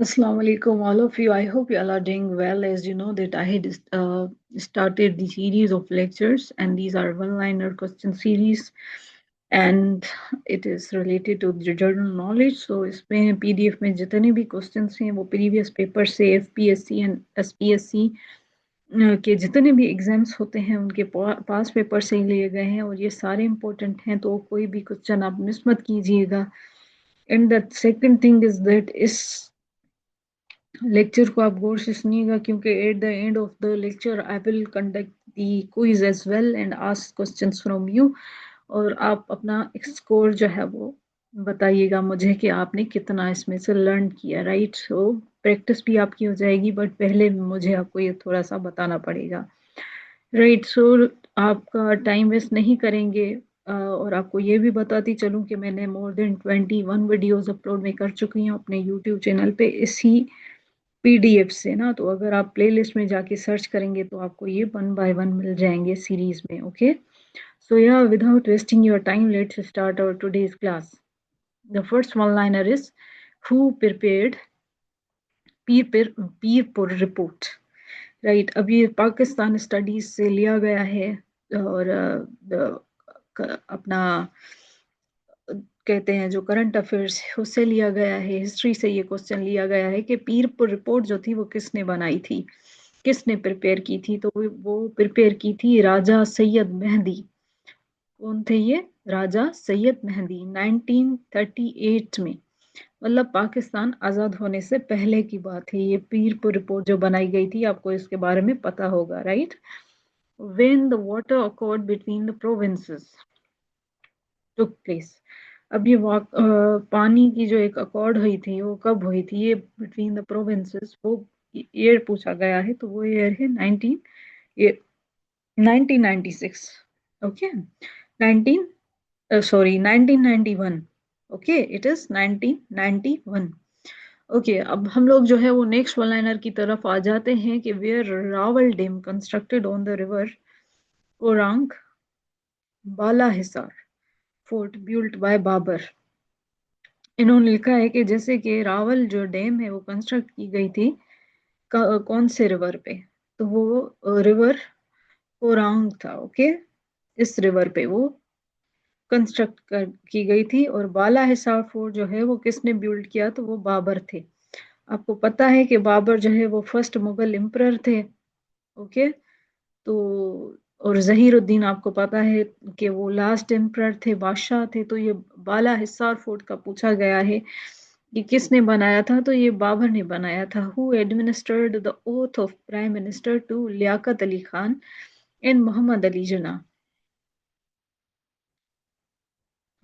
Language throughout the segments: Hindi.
Assalamu alaikum, all of you. I hope you all are doing well. As you know, that I had started the series of lectures, and these are one-liner question series, and it is related to the general knowledge. So, इसमें PDF में जितने भी questions हैं वो previous paper से FPSC and SPSC के जितने भी एग्जाम्स होते हैं उनके पास पेपर से ही लिए गए हैं और ये सारे इम्पोर्टेंट हैं, तो कोई भी क्वेश्चन आप मिस मत कीजिएगा. And the second thing is that इस लेक्चर को आप गौर से सुनिएगा, क्योंकि at the end of the lecture I will conduct the quiz as well and ask questions from you, और आप अपना स्कोर जो है वो बताइएगा मुझे कि आपने कितना इसमें से लर्न किया. राइट, सो प्रैक्टिस भी आपकी हो जाएगी, बट पहले मुझे आपको ये थोड़ा सा बताना पड़ेगा. राइट, सो आपका टाइम वेस्ट नहीं करेंगे. और आपको ये भी बताती चलूँ कि मैंने मोर देन 21 वीडियोस अपलोड में कर चुकी हूँ अपने यूट्यूब चैनल पे इसी पीडीएफ से ना. तो अगर आप प्लेलिस्ट में जाके सर्च करेंगे तो आपको ये वन बाय वन मिल जाएंगे सीरीज में. Okay, so yeah without wasting your time let's start our today's class. The first one liner is who prepared Pir report. Right, अब ये पाकिस्तान स्टडीज से लिया गया है, और अपना कहते हैं जो करंट अफेयर्स है उससे लिया गया है, हिस्ट्री से ये क्वेश्चन लिया गया है कि पीर रिपोर्ट जो थी वो किसने बनाई थी, किसने प्रिपेयर की थी. तो वो प्रिपेयर की थी राजा सैयद मेहदी. कौन थे ये? राजा सैयद मेहदी, 1938 में, मतलब पाकिस्तान आजाद होने से पहले की बात है. ये पीरपुर रिपोर्ट जो बनाई गई थी, आपको इसके बारे में पता होगा. Right, when the water accord between the provinces took place. अब ये पानी की जो एक अकॉर्ड हुई थी वो कब हुई थी? ये बिटवीन द प्रोविंसेस, वो ईयर पूछा गया है, तो वो ईयर है 1996. Okay, 19 sorry 1991. Okay, it is 1991. Okay, अब हम लोग जो है वो नेक्स्ट वन लाइनर की तरफ आ जाते हैं कि where Rawal Dam constructed on the river Orang Bala Hisar fort built by Babar. इन्होंने लिखा है कि जैसे कि रावल जो डैम है वो कंस्ट्रक्ट की गई थी कौन से रिवर पे? तो वो रिवर ओरांग था. ओके, इस रिवर पे वो कंस्ट्रक्ट की गई थी. और बाला हिसार फोर्ट जो है वो किसने बिल्ड किया? तो वो बाबर थे. आपको पता है कि बाबर जो है वो फर्स्ट मुगल एम्परर थे. ओके, तो और जहीरुद्दीन आपको पता है कि वो लास्ट एम्परर थे, बादशाह थे. तो ये बाला हिसार फोर्ट का पूछा गया है कि किसने बनाया था? तो ये बाबर ने बनाया था. Who administered the oath of prime minister to Liaquat Ali Khan and Mohammad Ali Jinnah.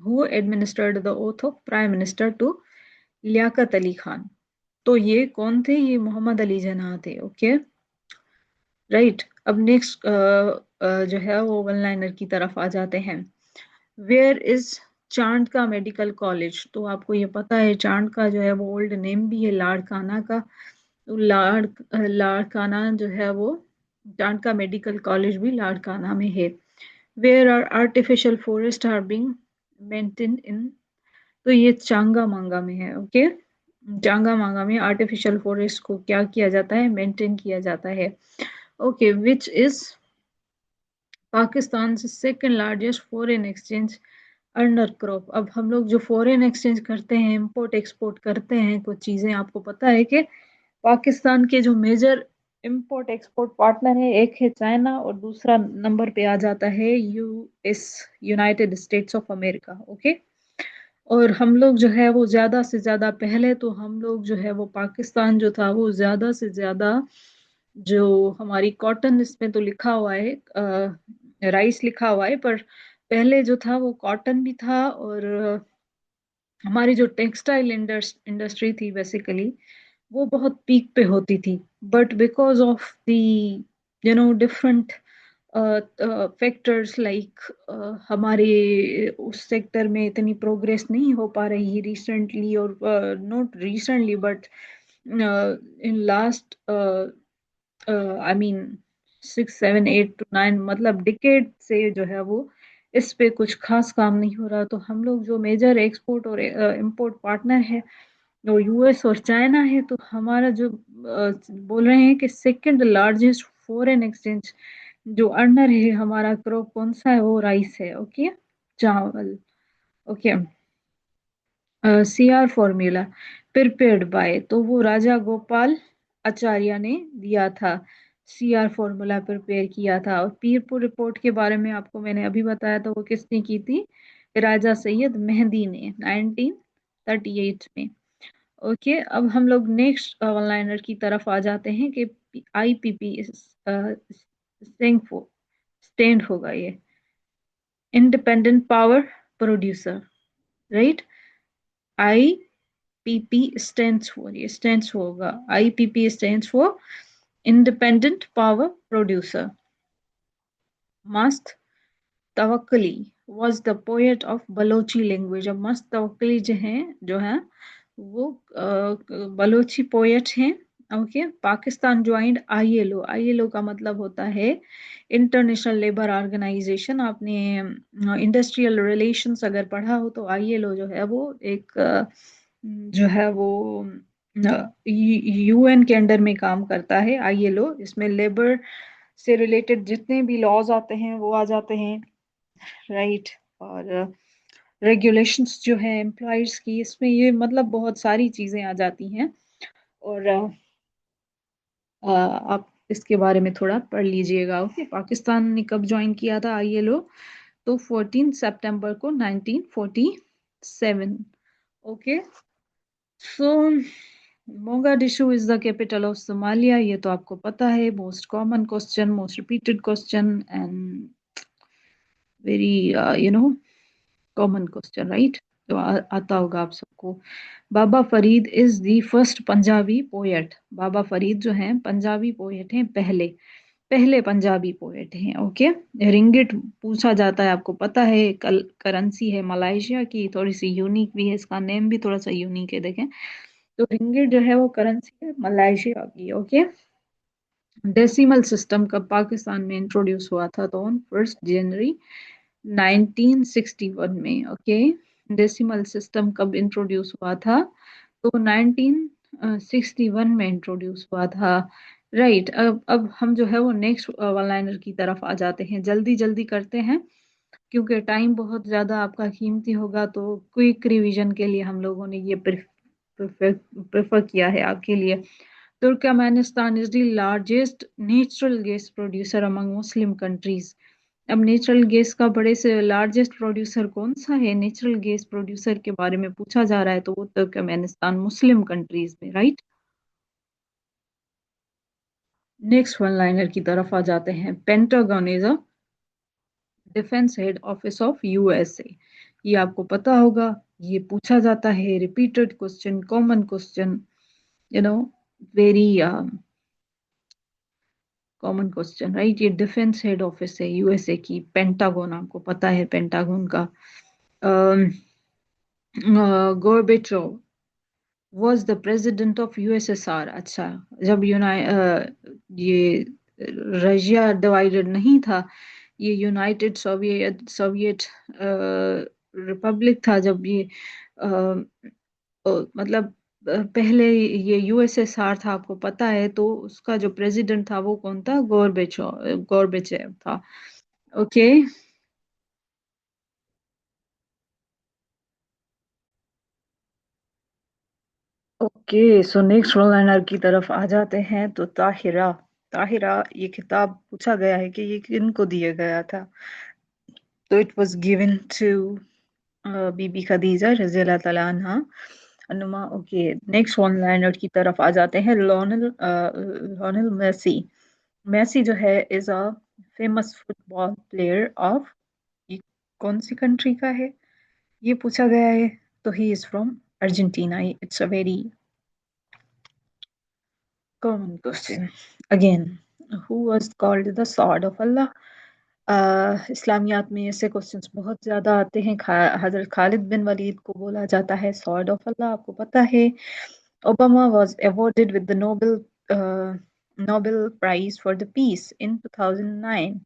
Who administered the oath of prime minister to Liaquat Ali Khan. तो ये कौन थे? ये मोहम्मद अली जिन्ना थे. Okay, right. अब नेक्स्ट जो है वो वन लाइनर की तरफ आ जाते हैं. वेयर इज चांद का मेडिकल कॉलेज? तो आपको ये पता है चांद का जो है वो ओल्ड नेम भी है लाड़काना का. तो लाड़काना जो है वो चांद का मेडिकल कॉलेज भी लाड़काना में है. Where are artificial forest are being maintain in? तो ये चांगा मांगा में है. ओके, चांगा मांगा में आर्टिफिशियल फॉरेस्ट को क्या किया जाता है? मेंटेन किया जाता है. ओके, विच इज पाकिस्तान से second largest foreign exchange earner crop. अब हम लोग जो फॉरेन एक्सचेंज करते हैं, इंपोर्ट एक्सपोर्ट करते हैं कुछ चीजें, आपको पता है कि पाकिस्तान के जो मेजर इंपोर्ट एक्सपोर्ट पार्टनर है, एक है चाइना और दूसरा नंबर पे आ जाता है US, United states of America. Okay, और हम लोग जो है वो ज्यादा से ज्यादा, पहले तो हम लोग जो है वो पाकिस्तान जो था वो ज्यादा से ज्यादा जो हमारी कॉटन, इसमें तो लिखा हुआ है राइस लिखा हुआ है, पर पहले जो था वो कॉटन भी था. और हमारी जो टेक्सटाइल इंडस्ट्री थी बेसिकली वो बहुत पीक पे होती थी. But because of the different factors like हमारे उस सेक्टर में इतनी प्रोग्रेस नहीं हो पा रही है रिसेंटली, और not recently but in last I mean 6 7 8 to 9, मतलब डिकेड से जो है वो इस पे कुछ खास काम नहीं हो रहा. तो हम लोग जो मेजर एक्सपोर्ट और इंपोर्ट पार्टनर है और यूएस और चाइना है, तो हमारा जो बोल रहे हैं कि सेकंड लार्जेस्ट फॉरेन एक्सचेंज जो अर्नर है, हमारा क्रॉप कौन सा है, वो राइस है। ओके, चावल। Okay, C R formula prepared by, तो वो राजा गोपाल आचार्य ने दिया था। सी आर फॉर्मूला प्रिपेयर किया था। और पीरपुर रिपोर्ट के बारे में आपको मैंने अभी बताया था, वो किसने की थी? राजा सैयद मेहंदी ने 1938 में। ओके, अब हम लोग नेक्स्ट वन लाइनर की तरफ आ जाते हैं कि आईपीपी स्टैंड होगा ये independent power producer, right? IPP stands for, ये स्टैंड्स होगा, IPP stands for independent power producer. मस्त तवक्कली was the poet of Balochi language. अब मस्त तवक्कली जो है वो बलोची पोएट हैं। Okay, Pakistan joint ILO. ILO का मतलब होता है इंटरनेशनल लेबर ऑर्गेनाइजेशन। आपने इंडस्ट्रियल रिलेशंस अगर पढ़ा हो तो आईएलओ जो है वो एक जो है वो यूएन के अंडर में काम करता है। आईएलओ, इसमें लेबर से रिलेटेड जितने भी लॉज आते हैं वो आ जाते हैं, राइट? और रेगुलेशंस जो है एम्प्लॉयर्स की, इसमें ये मतलब बहुत सारी चीजें आ जाती हैं। और आप इसके बारे में थोड़ा पढ़ लीजिएगा। ओके, पाकिस्तान ने कब ज्वाइन किया था आईएलओ? तो 14 सितंबर को 1947। Okay, so Mogadishu is the capital of Somalia, ये तो आपको पता है। Most common question, most repeated question and very common question, right? तो आता होगा आप सबको। Baba Farid is the first Punjabi poet. Baba Farid जो हैं पंजाबी पोएट हैं, पहले पहले पंजाबी पोएट हैं। ओके, रिंगिट पूछा जाता है, आपको पता है। कल करेंसी है मलाइशिया की, थोड़ी सी यूनिक भी है, इसका नेम भी थोड़ा सा यूनिक है, देखें। तो रिंगिट जो है वो करेंसी है मलाइशिया की। ओके, डेसिमल सिस्टम कब पाकिस्तान में इंट्रोड्यूस हुआ था? तो ऑन 1 जनवरी 1961 में। ओके, डेसिमल सिस्टम कब इंट्रोड्यूस हुआ था? तो 1961 में इंट्रोड्यूस हुआ था, राइट? अब हम जो है वो नेक्स्ट वन लाइनर की तरफ आ जाते हैं। जल्दी जल्दी करते हैं क्योंकि टाइम बहुत ज़्यादा आपका कीमती होगा, तो क्विक रिवीजन के लिए हम लोगों ने ये प्रेफर प्रेफर किया है आपके लिए। Turkmenistan is the largest natural gas producer among Muslim countries. अब नेचुरल गैस का बड़े से लार्जेस्ट प्रोड्यूसर कौन सा है? नेचुरल गैस प्रोड्यूसर के बारे में पूछा जा रहा है, तो वो तुर्कमेनिस्तान, मुस्लिम कंट्रीज में, राइट? नेक्स्ट वन लाइनर की तरफ आ जाते हैं। Pentagon is a defence head office of USA. ये आपको पता होगा, ये पूछा जाता है, repeated question, common question, you know very common question, right? ये डिफेंस हेड ऑफिस है यूएसए की, पेंटागन, आपको पता है पेंटागन का। Gorbachev was the president of USSR. अच्छा, जब ये रशिया डिवाइडेड नहीं था, ये यूनाइटेड सोवियत सोवियत रिपब्लिक था, जब ये अ, मतलब पहले ये यूएसएसआर था, आपको पता है। तो उसका जो प्रेसिडेंट था वो कौन था? गोर्बेचेव था। Okay, okay, so next one liner की तरफ आ जाते हैं। तो ताहिरा, ताहिरा ये खिताब पूछा गया है कि ये किनको दिया गया था? तो इट वाज गिवन टू बीबी खदीजा रजी अल्लाह ताला अन्हा अनुमा। ओके, नेक्स्ट वन लाइनर की तरफ आ जाते हैं। लोनेल मेसी। मेसी जो है is a famous football player of, ये कौन सी कंट्री का है? ये पूछा गया है। तो he is from Argentina. It's a very common question again. Who was called the sword of Allah? इस्लामियात में ऐसे क्वेश्चंस बहुत ज्यादा आते हैं। हजरत खालिद बिन वलीद को बोला जाता है सॉर्ड ऑफ अल्लाह, आपको पता है। Obama was awarded with the Nobel prize for the peace in 2009।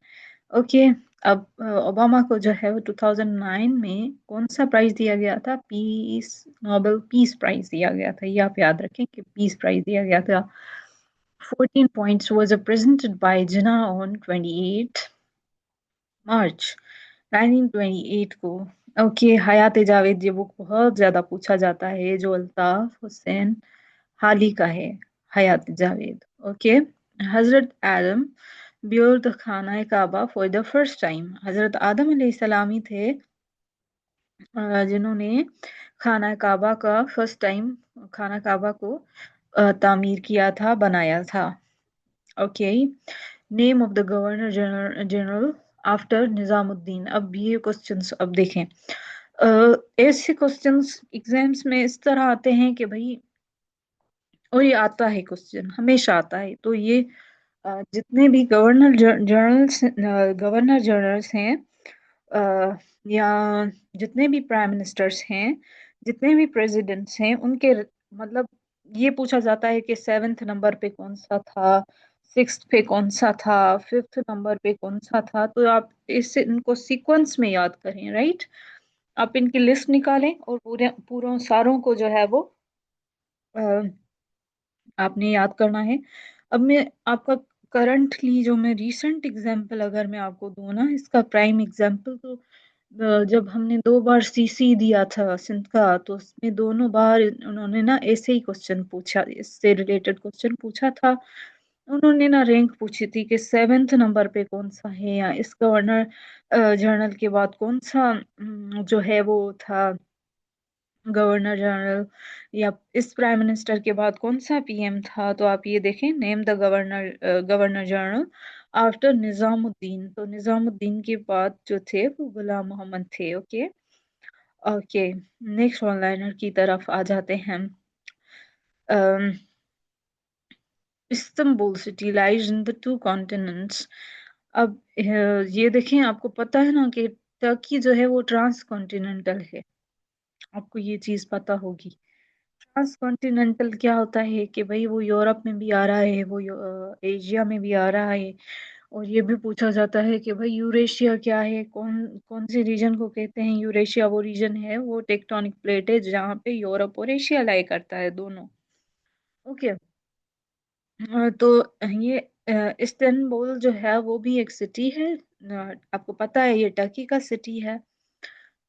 Okay, अब ओबामा को जो है वो 2009 में कौन सा प्राइज दिया गया था? पीस, नोबेल पीस प्राइज दिया गया था। ये आप याद रखें कि पीस प्राइज दिया गया था। 14 points was presented by Jinnah on 28 मार्च 1928 को। ओके, हयात जावेद, ये बुक बहुत ज्यादा पूछा जाता है, जो अल्ताफ हुसैन हाली का है, हयात Javed. Okay. Hazrat Adam built the खाना काबा फॉर द फर्स्ट टाइम। हजरत आदम अलैहिस्सलाम ही थे जिन्होंने खाना काबा का फर्स्ट टाइम, खाना काबा को तामीर किया था, बनाया था। Okay. Name of the governor general general after Nizamuddin. अब ये क्वेश्चंस अब देखें। ऐसे क्वेश्चंस एग्जाम्स में इस तरह आते हैं कि भाई, और ये आता है क्वेश्चन, हमेशा आता है। तो ये जितने भी गवर्नर जनरल्स हैं, या जितने भी प्राइम मिनिस्टर्स हैं, जितने भी प्रेसिडेंट्स हैं, उनके मतलब ये पूछा जाता है कि सेवेंथ नंबर पे कौन सा था, सिक्स्थ पे कौन सा था, फिफ्थ नंबर पे कौन सा था। तो आप इससे इनको सीक्वेंस में याद करें, राइट। आप इनकी लिस्ट निकालें और पूरे पूरों सारों को जो है वो आपने याद करना है। अब मैं आपका करंटली जो मैं रीसेंट एग्जांपल अगर मैं आपको दूं ना, इसका प्राइम एग्जांपल, तो जब हमने 2 बार सीसी दिया था सिंध का, तो उसमें दोनों बार उन्होंने ना ऐसे ही क्वेश्चन पूछा, इससे रिलेटेड क्वेश्चन पूछा था। उन्होंने ना रैंक पूछी थी कि सेवेंथ नंबर पे कौन सा है, या इस गवर्नर जनरल के बाद कौन सा जो है वो था गवर्नर जनरल, या इस प्राइम मिनिस्टर के बाद कौन सा पीएम था। तो आप ये देखें, name the governor general after Nizamuddin. तो निजामुद्दीन के बाद जो थे वो गुलाम मोहम्मद थे। Okay. Okay, next one liner की तरफ आ जाते हैं हम। Istanbul city lies in the two continents. अब ये देखें, आपको पता है ना कि टर्की जो है वो ट्रांस कॉन्टिनेंटल है। आपको ये चीज पता होगी। ट्रांस कॉन्टिनेंटल क्या होता है कि भाई वो यूरोप में भी आ रहा है, वो एशिया में भी आ रहा है। और ये भी पूछा जाता है कि भाई यूरेशिया क्या है, कौन कौन से रीजन को कहते हैं यूरेशिया। वो रीजन है, वो टेक्टोनिक प्लेट है जहाँ पे यूरोप और एशिया लाई करता है, दोनों। ओके। तो ये इस्तांबुल जो है वो भी एक सिटी है। आपको पता है ये टर्की का सिटी है।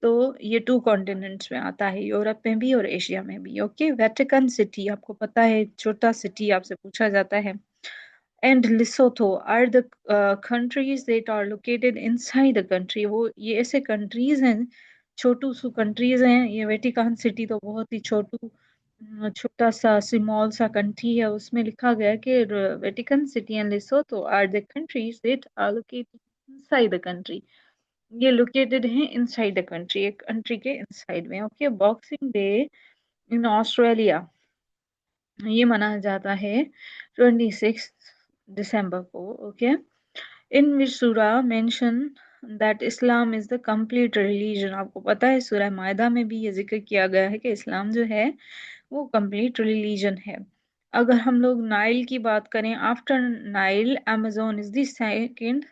तो ये टू कॉन्टिनेंट्स में आता है, यूरोप में भी और एशिया में भी। ओके। वेटिकन सिटी आपको पता है, छोटा सिटी आपसे पूछा जाता है। And Lesotho are the countries that are located inside the country. वो ये ऐसे कंट्रीज हैं, छोटू सू कंट्रीज हैं। ये वेटिकन सिटी तो बहुत ही छोटा सा स्मॉल सा कंट्री है। उसमें लिखा गया है कि Vatican City and Lesotho are the countries that are located inside the country. ये लोकेटेड है इनसाइड द कंट्री, एक कंट्री के इनसाइड में। Okay. Boxing Day in Australia ये मनाया जाता है 26 दिसंबर को। ओके। इन विच सूरा mention that Islam is the complete religion. आपको पता है सूरह मायदा में भी ये जिक्र किया गया है कि इस्लाम जो है वो कंप्लीट रिलीजन है। अगर हम लोग नाइल की बात करें, after Nile Amazon is the second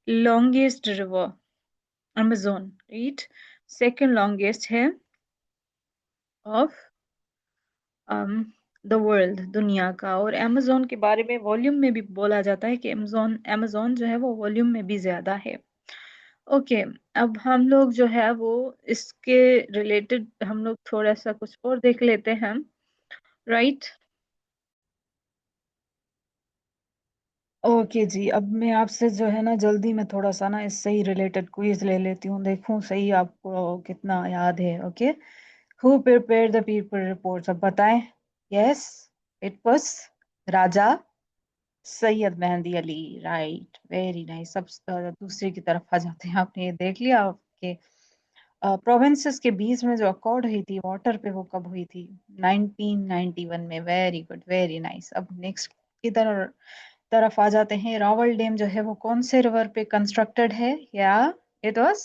longest river. Amazon, right, second longest है ऑफ द वर्ल्ड, दुनिया का। और अमेजोन के बारे में वॉल्यूम में भी बोला जाता है कि अमेजोन अमेजोन जो है वो वॉल्यूम में भी ज्यादा है। ओके। अब हम लोग जो है वो इसके रिलेटेड हम लोग थोड़ा सा कुछ और देख लेते हैं, राइट। ओके जी, अब मैं आपसे जो है ना जल्दी में थोड़ा सा ना इससे ही रिलेटेड क्विज ले लेती हूँ, देखूं सही आपको कितना याद है। Okay. Who prepare the people reports, अब बताएं। Yes, it was Raja Syed mehndi Ali. Right, very nice. अब दूसरे की तरफ आ जाते हैं। आपने ये देख लिया कि प्रोविंसेस के बीच में जो अकॉर्ड हुई थी वाटर पे, वो कब हुई थी? 1991 में। Very good, very nice. अब नेक्स्ट की तरफ आ जाते हैं। रावल डैम जो है वो कौन से रिवर पे कंस्ट्रक्टेड है? या it was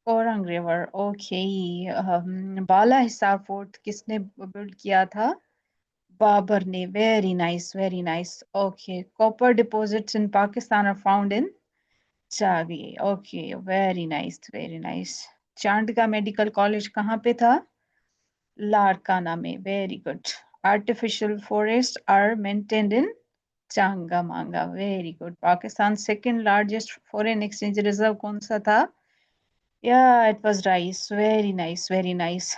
Korang river. Okay. Bala Hisar fort किसने बिल्ड किया था? बाबर ने। Very nice, very nice. Okay. Copper deposits in Pakistan are found in? Chagai, okay, very nice very nice. Chandka medical college कहाँ पे था? लारकाना में, very good. Artificial forest are maintained in Changa Manga, very good. Pakistan second largest foreign exchange reserve कौन सा था? या it was rice, very nice very nice.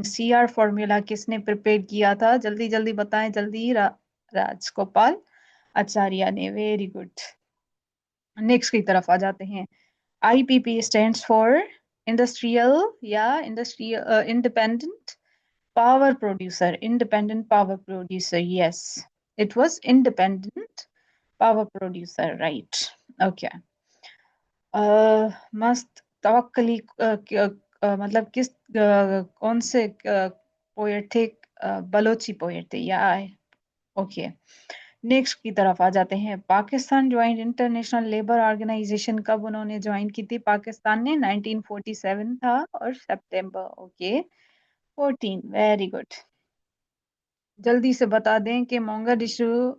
CR formula किसने प्रिपेयर किया था? जल्दी जल्दी बताएं, जल्दी। राजगोपाल आचार्य ने, वेरी गुड। नेक्स्ट की तरफ आ जाते हैं। आईपीपी स्टैंड्स फॉर इंडस्ट्रियल या industrial independent power producer, independent power producer, yes, it was independent power producer, right. Okay. मस्त तवक्कली मतलब किस कौन से पोएट थे? बलोची पोएट थे या? ओके। नेक्स्ट की तरफ आ जाते हैं। Pakistan joint International Labour Organization कब उन्होंने ज्वाइन की थी पाकिस्तान ने? 1947 था और सितंबर, ओके, 14, वेरी गुड। जल्दी से बता दें कि मोगादिशु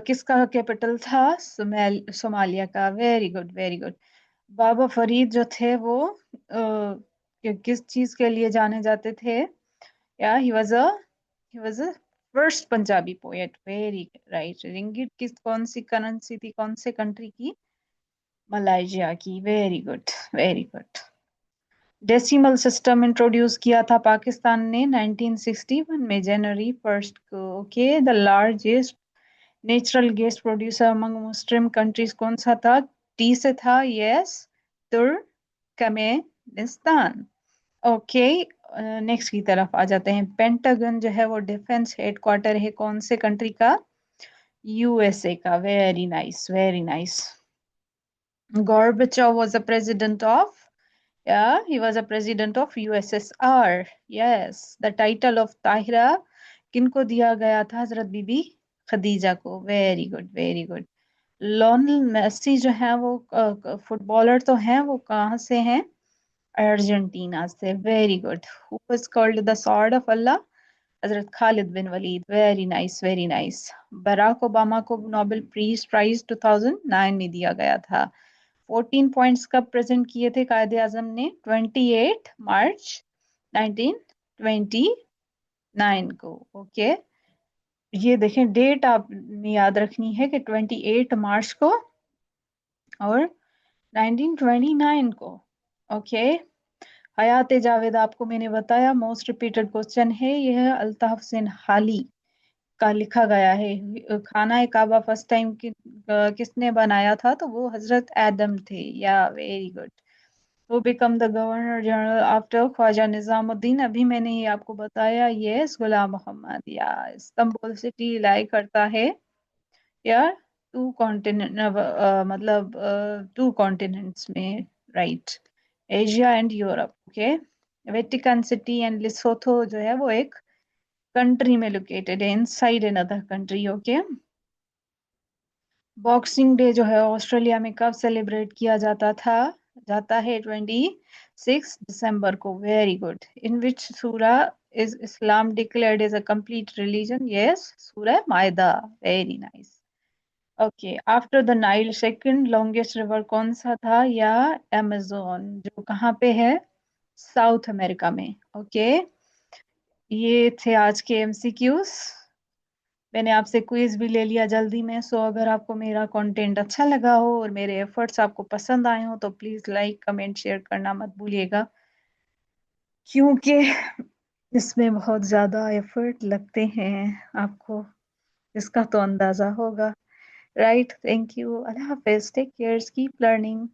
किसका कैपिटल था? सोमालिया का, वेरी गुड वेरी गुड। बाबा फरीद जो थे वो किस चीज के लिए जाने जाते थे? या he was a first Punjabi poet, very right. Ringgit किस कौन सी करेंसी थी, कौन से कंट्री की? मलाइशिया की, very good very good. Decimal system introduce किया था पाकिस्तान ने 1961 में, जनवरी 1 को, okay. The largest natural gas producer among Muslim countries कौन सा था? टी से था, यस, तुर्कमेनिस्तान, ओके। नेक्स्ट की तरफ आ जाते हैं। पेंटागन जो है वो डिफेंस हेडक्वार्टर है कौन से कंट्री का? यूएसए का, very nice very nice. Gorbachev was a president of, yeah, he was a president of USSR. Yes, the title of Tahira किनको दिया गया था? हजरत बीबी खदीजा को, very good very good. Lionel Messi जो है वो फुटबॉलर तो हैं, वो कहाँ से हैं? अर्जेंटीना से, very good. Who was called the sword of Allah? हजरत Khalid bin Walid, very nice very nice. Barack Obama को नोबेल पीस प्राइज 2009 में दिया गया था। 14 पॉइंट्स कब प्रेजेंट किए थे कायदे आजम ने? 28 मार्च 1929 को, ओके। ये देखें, डेट आपने याद रखनी है कि 28 मार्च को और 1929 को, ओके। हयात जावेद आपको मैंने बताया मोस्ट रिपीटेड क्वेश्चन है, यह अल्ताफ हुसैन हाली का लिखा गया है। खाना काबा फर्स्ट टाइम किसने बनाया था? तो वो हजरत आदम थे, या, वेरी गुड। वो become the governor general after Khwaja Nizamuddin, अभी मैंने ये आपको बताया, यस, गुलाम मोहम्मद। या इस्तांबुल सिटी लाई करता है या टू कॉन्टिनेंट, मतलब टू कॉन्टिनेंट्स में, right, Asia and Europe, okay. Vatican City and लिसोथो जो है वो एक कंट्री में लोकेटेड है, inside another country, okay. Boxing day जो है ऑस्ट्रेलिया में कब सेलिब्रेट किया जाता है? 26 दिसंबर को, very good. In which surah is Islam declared as a complete religion? Yes, surah Maidah, very nice, okay. After the Nile second longest river कौन सा था? या अमेजोन, जो कहाँ पे है? साउथ अमेरिका में, ओके। ये थे आज के एमसीक्यूज। मैंने आपसे क्विज भी ले लिया जल्दी में। सो अगर आपको मेरा कंटेंट अच्छा लगा हो और मेरे एफर्ट्स आपको पसंद आए हो तो प्लीज लाइक कमेंट शेयर करना मत भूलिएगा, क्योंकि इसमें बहुत ज्यादा एफर्ट लगते हैं, आपको इसका तो अंदाजा होगा, राइट। थैंक यू, अल्लाह हाफिज, टेक केयर, कीप लर्निंग।